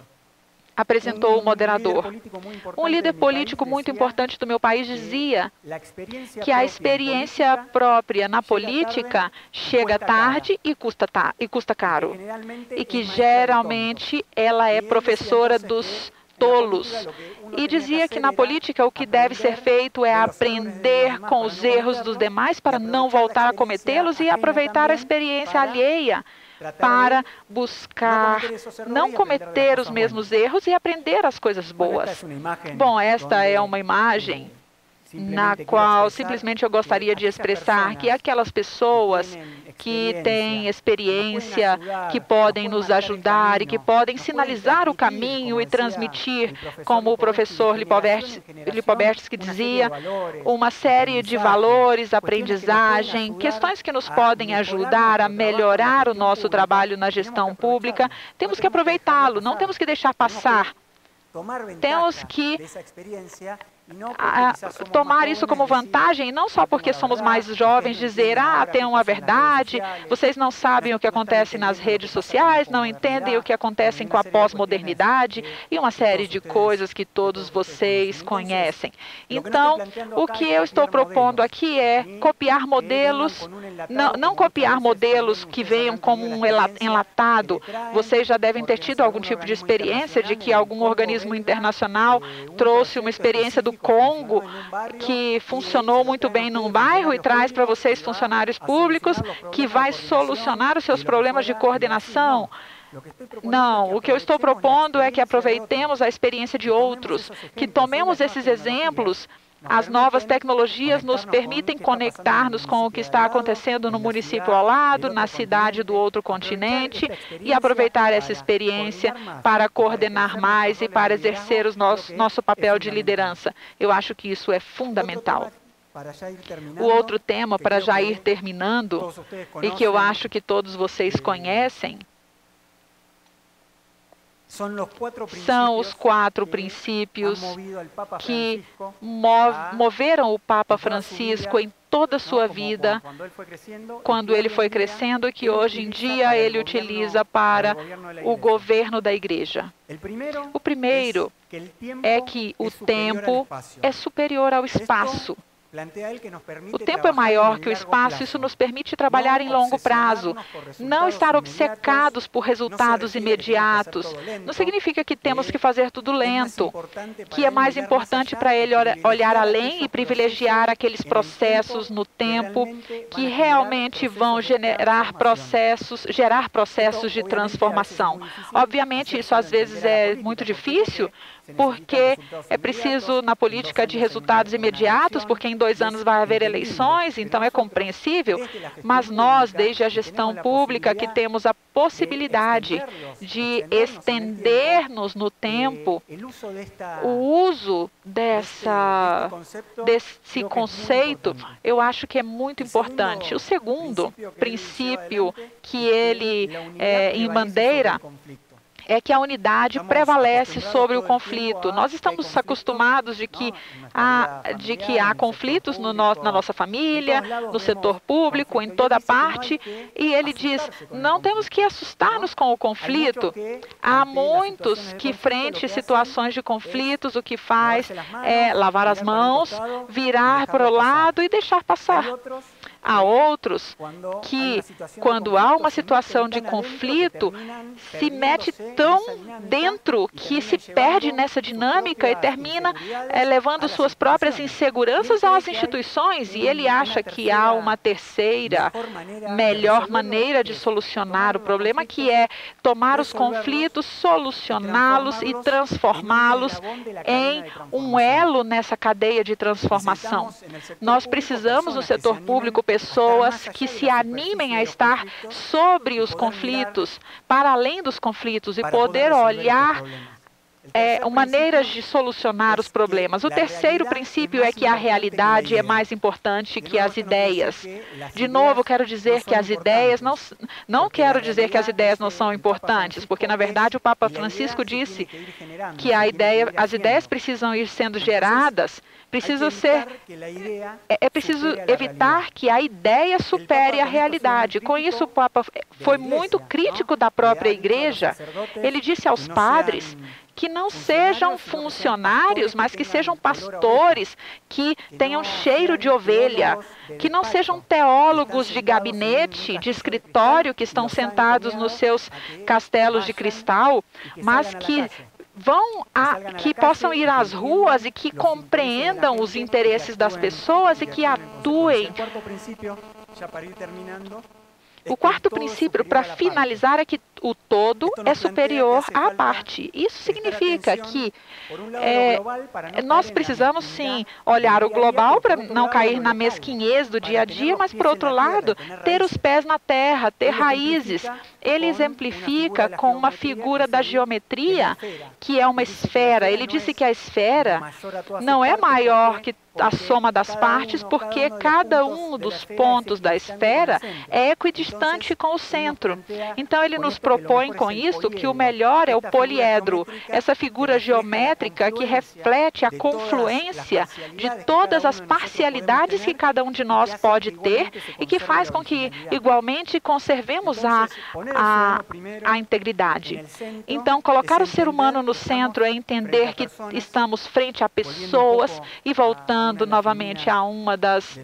apresentou o moderador. Um líder político muito importante do meu país dizia que a experiência própria na política chega tarde e custa caro. E que geralmente ela é professora dos tolos. E dizia que na política o que deve ser feito é aprender com os erros dos demais para não voltar a cometê-los e aproveitar a experiência alheia para buscar não cometer os mesmos erros e aprender as coisas boas. Bom, esta é uma imagem na qual simplesmente eu gostaria de expressar que aquelas pessoas que têm experiência, que podem nos ajudar e que podem sinalizar o caminho e transmitir, como o professor Lipovetsky dizia, uma série de valores, aprendizagem, questões que nos podem ajudar a melhorar o nosso trabalho na gestão pública. Temos que aproveitá-lo, não temos que deixar passar. Temos que tomar isso como vantagem, não só porque somos mais jovens, dizer, tem uma verdade, vocês não sabem o que acontece nas redes sociais, não entendem o que acontece com a pós-modernidade e uma série de coisas que todos vocês conhecem. Então, o que eu estou propondo aqui é copiar modelos, não copiar modelos que venham como um enlatado. Vocês já devem ter tido algum tipo de experiência de que algum organismo internacional trouxe uma experiência do Congo que funcionou muito bem num bairro e traz para vocês funcionários públicos que vai solucionar os seus problemas de coordenação. Não, o que eu estou propondo é que aproveitemos a experiência de outros, que tomemos esses exemplos. As novas tecnologias nos permitem conectar-nos com o que está acontecendo no município ao lado, na cidade do outro continente, e aproveitar essa experiência para coordenar mais e para exercer o nosso papel de liderança. Eu acho que isso é fundamental. O outro tema, para já ir terminando, e que eu acho que todos vocês conhecem, são os 4 princípios que moveram o Papa Francisco em toda a sua vida, quando ele foi crescendo, e que hoje em dia ele utiliza para o governo da Igreja. O primeiro é que o tempo é superior ao espaço. O tempo é maior que o espaço, isso nos permite trabalhar em longo prazo, não estar obcecados por resultados imediatos. Não significa que temos que fazer tudo lento, que é mais importante para ele olhar além e privilegiar aqueles processos no tempo que realmente vão gerar processos de transformação. Obviamente, isso às vezes é muito difícil, porque é preciso na política de resultados imediatos, porque em 2 anos vai haver eleições, então é compreensível, mas nós, desde a gestão pública, que temos a possibilidade de estender-nos no tempo, o uso desse conceito, eu acho que é muito importante. O segundo princípio que ele embandeira é que a unidade prevalece sobre o conflito. Nós estamos acostumados de que há conflitos na nossa família, no setor público, em toda parte, e ele diz, não temos que assustar-nos com o conflito. Há muitos que, frente a situações de conflitos, o que faz é lavar as mãos, virar para o lado e deixar passar. Há outros que, quando há uma situação de conflito, se mete tão dentro que se perde nessa dinâmica e termina levando suas próprias inseguranças às instituições, e ele acha que há uma terceira, melhor maneira de solucionar o problema, que é tomar os conflitos, solucioná-los e transformá-los em um elo nessa cadeia de transformação. Nós precisamos, no setor público, pessoas que se animem a estar sobre os conflitos, para além dos conflitos, e poder olhar maneiras de solucionar os problemas. O terceiro princípio é que a realidade é mais importante que as ideias. De novo, quero dizer que as ideias não quero dizer que as ideias não são importantes, porque na verdade o Papa Francisco disse que as ideias precisam ir sendo geradas. É preciso evitar que a ideia supere a realidade. Com isso, o Papa foi muito crítico da própria igreja. Ele disse aos padres que não sejam funcionários, mas que sejam pastores, que tenham cheiro de ovelha, que não sejam teólogos de gabinete, de escritório, que estão sentados nos seus castelos de cristal, mas que possam ir às ruas e que compreendam os interesses das pessoas e que atuem. O quarto princípio, para finalizar, é que o todo é superior à parte. Isso significa que nós precisamos, sim, olhar o global para não cair na mesquinhez do dia a dia, mas, por outro lado, ter os pés na terra, ter raízes. Ele exemplifica com uma figura da geometria, que é uma esfera. Ele disse que a esfera não é maior que a soma das partes, porque cada um dos pontos da esfera é equidistante com o centro. Então, ele nos propõe com isso que o melhor é o poliedro, essa figura geométrica que reflete a confluência de todas as parcialidades que cada um de nós pode ter e que faz com que, igualmente, conservemos a integridade. Então, colocar o ser humano no centro é entender que estamos frente a pessoas, e voltando novamente a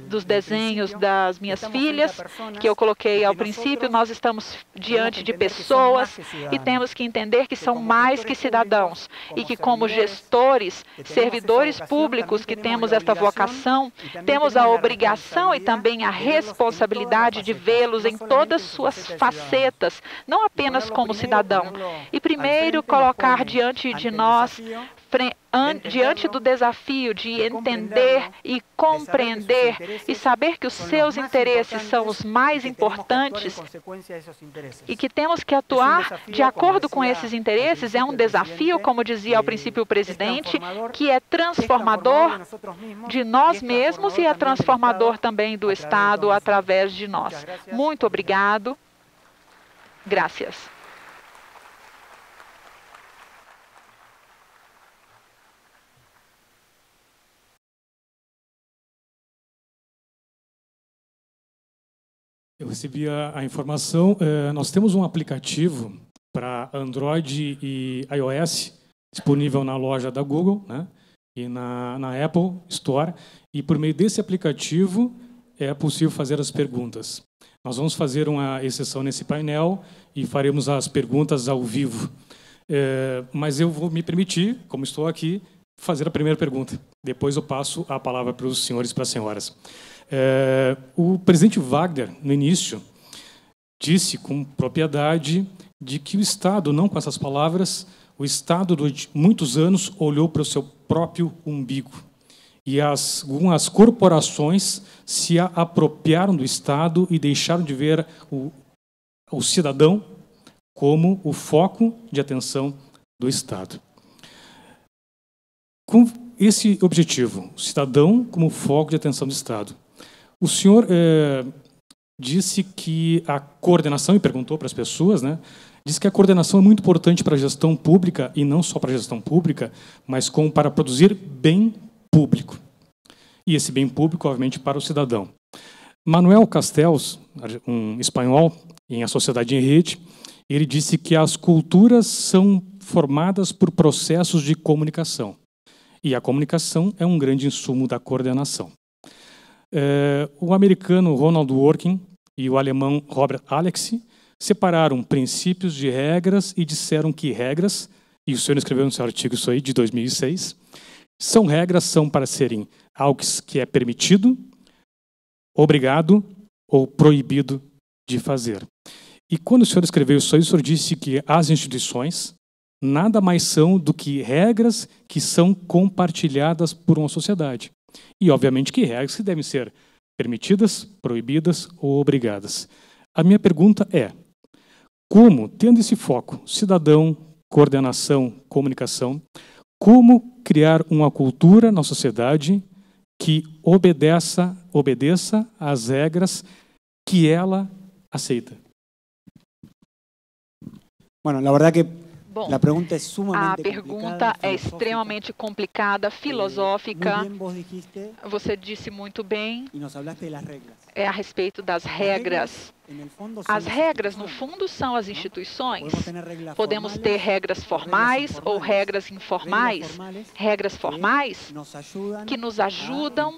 dos desenhos das minhas filhas, que eu coloquei ao princípio, nós estamos diante de pessoas e temos que entender que são mais que cidadãos e que, como gestores, servidores públicos que temos esta vocação, temos a obrigação e também a responsabilidade de vê-los em todas suas facetas, não apenas como cidadão. E primeiro colocar diante de nós, diante do desafio de entender e compreender e saber que os seus interesses são os mais importantes e que temos que atuar de acordo com esses interesses, é um desafio, como dizia ao princípio o presidente, que é transformador de nós mesmos e é transformador também do Estado através de nós. Muito obrigado. Graças. Eu recebi a informação. Nós temos um aplicativo para Android e iOS disponível na loja da Google, né, e na Apple Store. E por meio desse aplicativo é possível fazer as perguntas. Nós vamos fazer uma exceção nesse painel e faremos as perguntas ao vivo. Mas eu vou me permitir, como estou aqui, fazer a primeira pergunta. Depois eu passo a palavra para os senhores e para as senhoras. O presidente Wagner, no início, disse com propriedade de que o Estado, não com essas palavras, o Estado, durante muitos anos, olhou para o seu próprio umbigo. E algumas corporações se apropriaram do Estado e deixaram de ver o cidadão como o foco de atenção do Estado. Com esse objetivo, o cidadão como foco de atenção do Estado, o senhor disse que a coordenação, e perguntou para as pessoas, né, diz que a coordenação é muito importante para a gestão pública, e não só para a gestão pública, mas como para produzir bem público. E esse bem público, obviamente, para o cidadão. Manuel Castells, um espanhol, em A Sociedade em Rede, ele disse que as culturas são formadas por processos de comunicação. E a comunicação é um grande insumo da coordenação. O americano Ronald Dworkin e o alemão Robert Alex separaram princípios de regras e disseram que regras, e o senhor escreveu no seu artigo isso aí, de 2006, são para serem algo que é permitido, obrigado ou proibido de fazer. E quando o senhor escreveu isso aí, o senhor disse que as instituições nada mais são do que regras que são compartilhadas por uma sociedade. E, obviamente, que regras que devem ser permitidas, proibidas ou obrigadas. A minha pergunta é, como, tendo esse foco, cidadão, coordenação, comunicação, como criar uma cultura na sociedade que obedeça às regras que ela aceita? Bueno, la verdad que Bom, a pergunta é extremamente complicada, filosófica. Você disse muito bem a respeito das regras. As regras, no fundo, são as instituições. Podemos ter regras formais ou regras informais. Regras formais que nos ajudam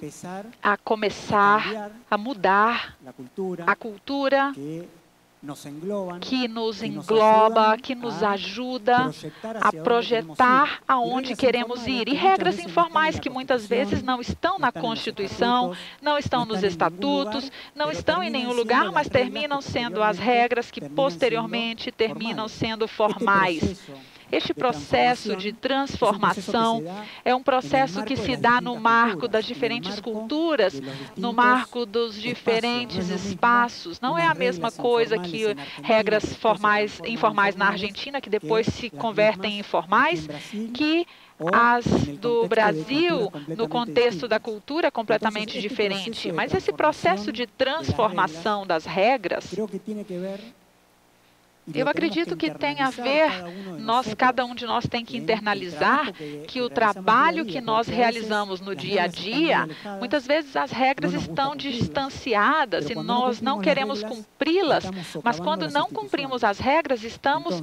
a começar a mudar a cultura, que nos engloba, que nos ajuda a projetar aonde queremos ir. E regras informais que muitas vezes não estão na Constituição, não estão nos estatutos, não estão em nenhum lugar, mas terminam sendo as regras que posteriormente terminam sendo formais. Este processo de transformação é um processo que se dá no marco das diferentes culturas, no marco dos diferentes espaços. Não é a mesma coisa que regras informais na Argentina, que depois se convertem em formais, que as do Brasil, no contexto da cultura, é completamente diferente. Mas esse processo de transformação das regras, eu acredito que tem a ver, cada um de nós tem que internalizar que o trabalho que nós realizamos no dia a dia, muitas vezes as regras estão distanciadas e nós não queremos cumpri-las, mas quando não cumprimos as regras, estamos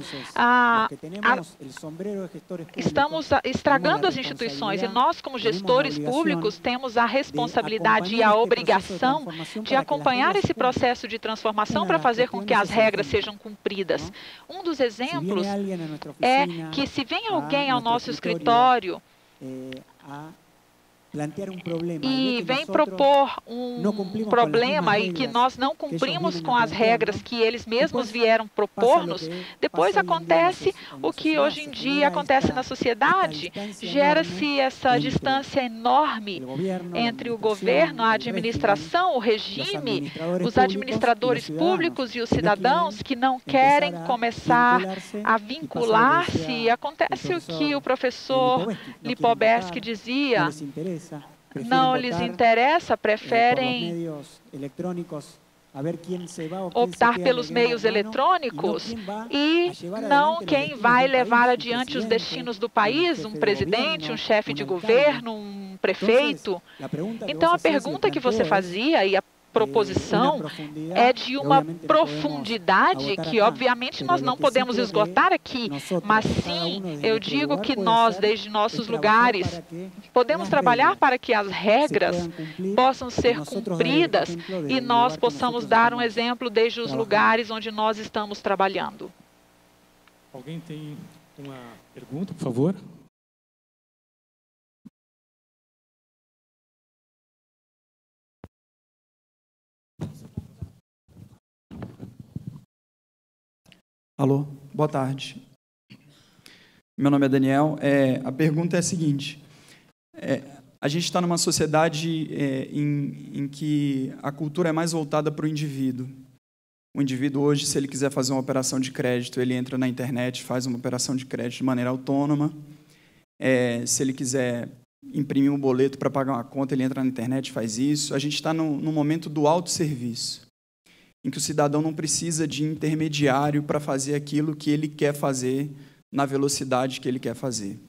estragando as instituições. E nós, como gestores públicos, temos a responsabilidade e a obrigação de acompanhar esse processo de transformação para fazer com que as regras sejam cumpridas. Um dos exemplos é que se vem alguém ao nosso escritório e vem propor um problema e que nós não cumprimos com as regras que eles mesmos vieram propor-nos, depois acontece o que hoje em dia acontece na sociedade. Gera-se essa distância enorme entre o governo, a administração, o regime, os administradores públicos e os cidadãos que não querem começar a vincular-se. Acontece o que o professor Lipovetsky dizia: não lhes interessa, preferem optar pelos meios eletrônicos e não quem vai levar adiante os destinos do país, um presidente, um chefe de governo, um prefeito. Então, a pergunta que você fazia e a proposição é de uma profundidade que, obviamente, nós não podemos esgotar aqui, mas sim, eu digo que nós, desde nossos lugares, podemos trabalhar para que as regras possam ser cumpridas e nós possamos dar um exemplo desde os lugares onde nós estamos trabalhando. Alguém tem uma pergunta, por favor? Alô, boa tarde. Meu nome é Daniel. A pergunta é a seguinte. A gente está numa sociedade em que a cultura é mais voltada para o indivíduo. O indivíduo hoje, se ele quiser fazer uma operação de crédito, ele entra na internet, faz uma operação de crédito de maneira autônoma. Se ele quiser imprimir um boleto para pagar uma conta, ele entra na internet e faz isso. A gente está no momento do autosserviço. em que o cidadão não precisa de intermediário para fazer aquilo que ele quer fazer na velocidade que ele quer fazer.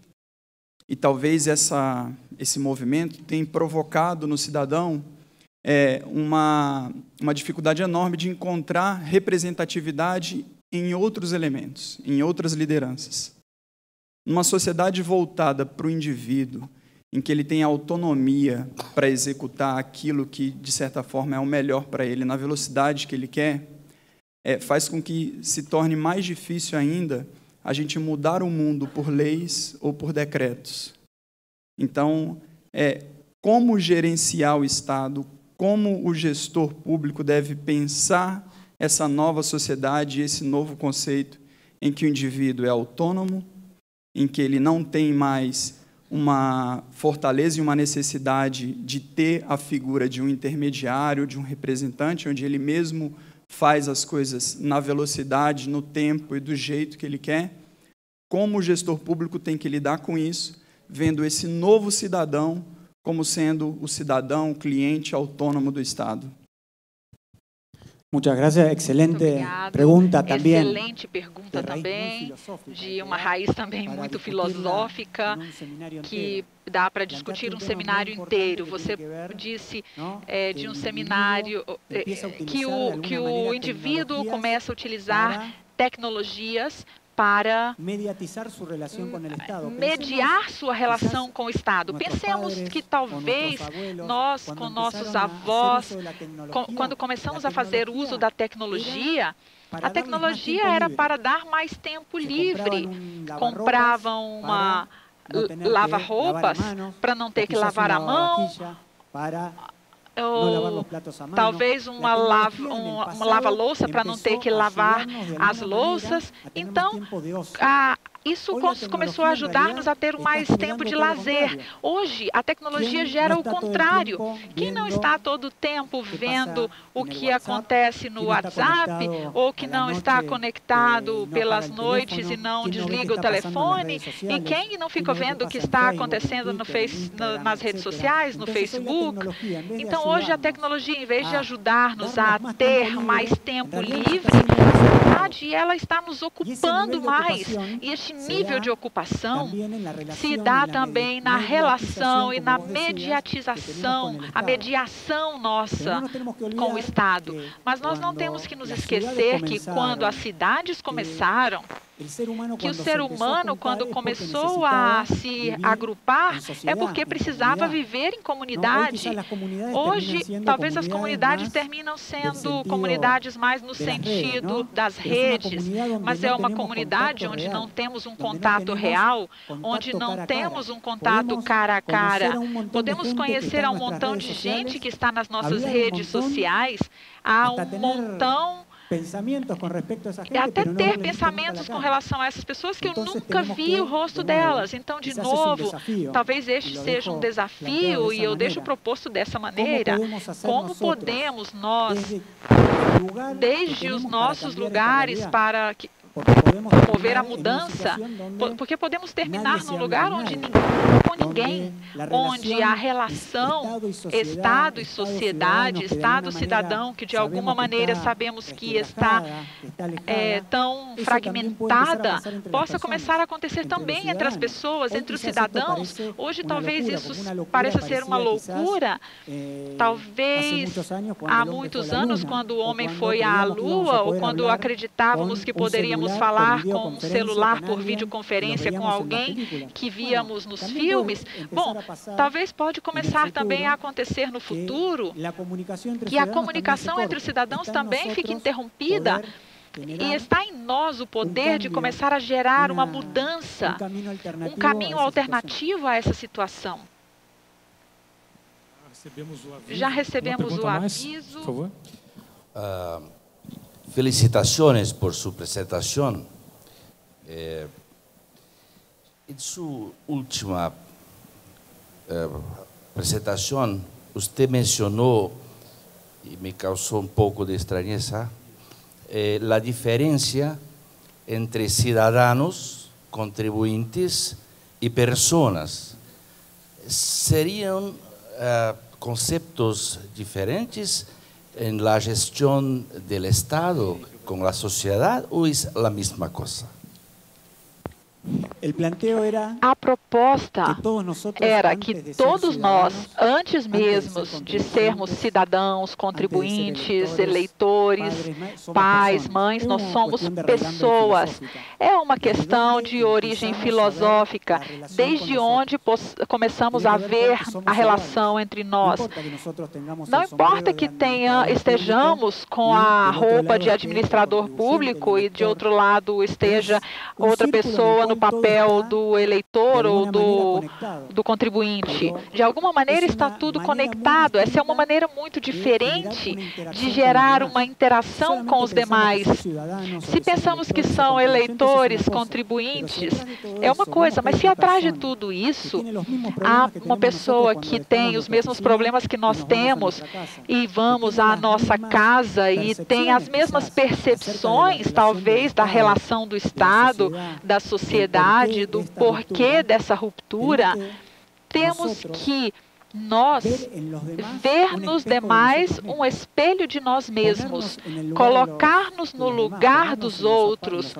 E talvez esse movimento tenha provocado no cidadão uma dificuldade enorme de encontrar representatividade em outros elementos, em outras lideranças. Numa sociedade voltada para o indivíduo, em que ele tem autonomia para executar aquilo que, de certa forma, é o melhor para ele, na velocidade que ele quer, faz com que se torne mais difícil ainda a gente mudar o mundo por leis ou por decretos. Então, como gerenciar o Estado, como o gestor público deve pensar essa nova sociedade, esse novo conceito em que o indivíduo é autônomo, em que ele não tem mais uma fortaleza e uma necessidade de ter a figura de um intermediário, de um representante, onde ele mesmo faz as coisas na velocidade, no tempo e do jeito que ele quer. Como o gestor público tem que lidar com isso, vendo esse novo cidadão como sendo o cidadão, cliente autônomo do Estado. Muchas gracias, excelente pregunta também. Excelente pergunta também, de uma raiz também muito filosófica, que dá para discutir um seminário inteiro. Você disse de um seminário que o indivíduo começa a utilizar tecnologias para mediar sua relação com o Estado. Pensemos que talvez nós, com nossos avós, quando começamos a fazer uso da tecnologia, a tecnologia era para dar mais tempo livre. Compravam uma lava-roupas para não ter que lavar a mão, ou talvez uma lava-louça para não ter que lavar as louças. Então, isso começou a ajudar-nos a ter mais tempo de lazer. Hoje, a tecnologia gera o contrário. Quem não está todo o tempo vendo o que acontece no WhatsApp, ou que não está conectado pelas noites e não desliga o telefone, e quem não fica vendo o que está acontecendo nas redes sociais, no Facebook? Então, hoje, a tecnologia, em vez de ajudar-nos a ter mais tempo livre, na verdade, ela está nos ocupando mais. E este nível de ocupação se dá também na relação e na mediatização, a mediação nossa com o Estado. Mas nós não temos que nos esquecer que quando as cidades começaram, que o ser humano, quando começou a se agrupar, é porque precisava viver em comunidade. Hoje, talvez as comunidades terminam sendo comunidades mais no sentido das redes, mas é uma comunidade onde não temos um contato real, onde não temos um contato cara a cara. Podemos conhecer a um montão de gente que está nas nossas redes sociais, há um montão... E até ter pensamentos com relação a essas pessoas que eu nunca vi o rosto delas. Então, de novo, talvez este seja um desafio, e eu deixo proposto dessa maneira. Como podemos nós, desde os nossos lugares, para promover a mudança, porque podemos terminar num lugar onde ninguém com ninguém, onde a relação Estado e sociedade, Estado-cidadão, que de alguma maneira sabemos que está tão fragmentada, possa começar a acontecer também entre as pessoas, entre os cidadãos. Hoje talvez isso pareça ser uma loucura. Talvez há muitos anos, quando o homem foi à Lua, ou quando acreditávamos que poderíamos falar com um celular por videoconferência com alguém que víamos nos filmes. Bom, talvez pode começar também a acontecer no futuro que a comunicação entre os cidadãos também fique interrompida. E está em nós o poder de começar a gerar uma mudança, um caminho alternativo a essa situação. Já recebemos o aviso. Por favor. Felicitaciones por su presentación. En su última presentación, usted mencionó, y me causó un poco de extrañeza, la diferencia entre ciudadanos, contribuyentes y personas. ¿Serían conceptos diferentes? en la gestión del Estado con la sociedad o es la misma cosa? El planteo era A proposta que todos nosotros, era antes que de ser todos nós, ciudadanos, antes mesmo de sermos cidadãos, contribuintes, eleitores, pais, mães, nós somos pessoas. É uma questão de origem filosófica, desde onde começamos a ver a relação entre nós. Não importa que estejamos com a roupa de administrador público e de outro lado esteja outra pessoa no papel do eleitor ou do contribuinte. De alguma maneira está tudo conectado. Essa é uma maneira muito diferente de gerar uma interação com os demais. Se pensamos que são eleitores, contribuintes, é uma coisa, mas se atrás de tudo isso há uma pessoa que tem os mesmos problemas que nós temos e vamos à nossa casa e tem as mesmas percepções, talvez, da relação do Estado, da sociedade, do porquê dessa ruptura, temos que nós ver nos demais um espelho de nós mesmos, colocar-nos no lugar dos outros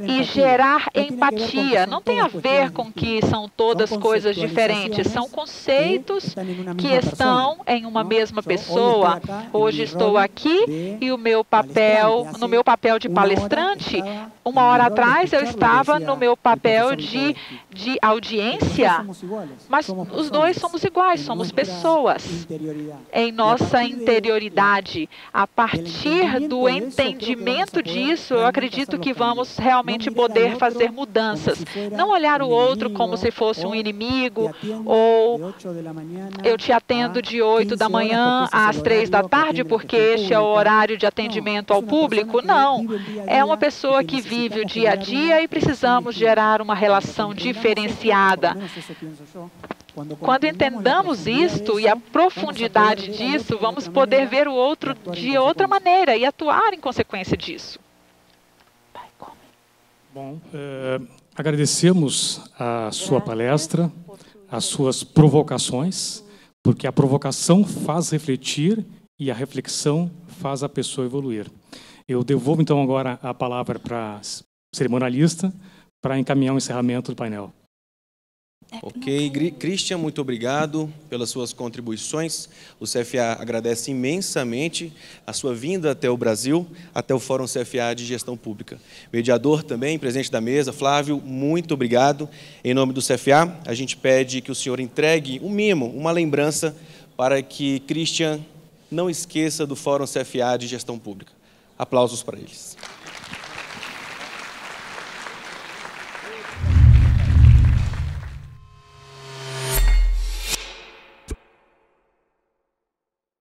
e gerar empatia. Não tem a ver com que são todas coisas diferentes, são conceitos que estão em uma mesma pessoa. Hoje estou aqui e no meu papel de palestrante, uma hora atrás eu estava no meu papel de audiência, mas os dois somos iguais, somos pessoas. Em nossa interioridade, a partir do entendimento disso, eu acredito que vamos realmente poder fazer mudanças. Não olhar o outro como se fosse um inimigo, ou eu te atendo de 8 da manhã às 3 da tarde porque este é o horário de atendimento ao público. Não. É uma pessoa que vive o dia a dia e precisamos gerar uma relação diferenciada. Quando entendamos isto e a profundidade disso, vamos poder ver o outro de outra maneira e atuar em consequência disso. Bom, agradecemos a sua palestra, as suas provocações, porque a provocação faz refletir e a reflexão faz a pessoa evoluir. Eu devolvo, então, agora a palavra para a cerimonialista para encaminhar o encerramento do painel. Ok, Christian, muito obrigado pelas suas contribuições. O CFA agradece imensamente a sua vinda até o Brasil, até o Fórum CFA de Gestão Pública. Mediador também, presente da mesa, Flávio, muito obrigado. Em nome do CFA, a gente pede que o senhor entregue um mimo, uma lembrança, para que Christian não esqueça do Fórum CFA de Gestão Pública. Aplausos para eles.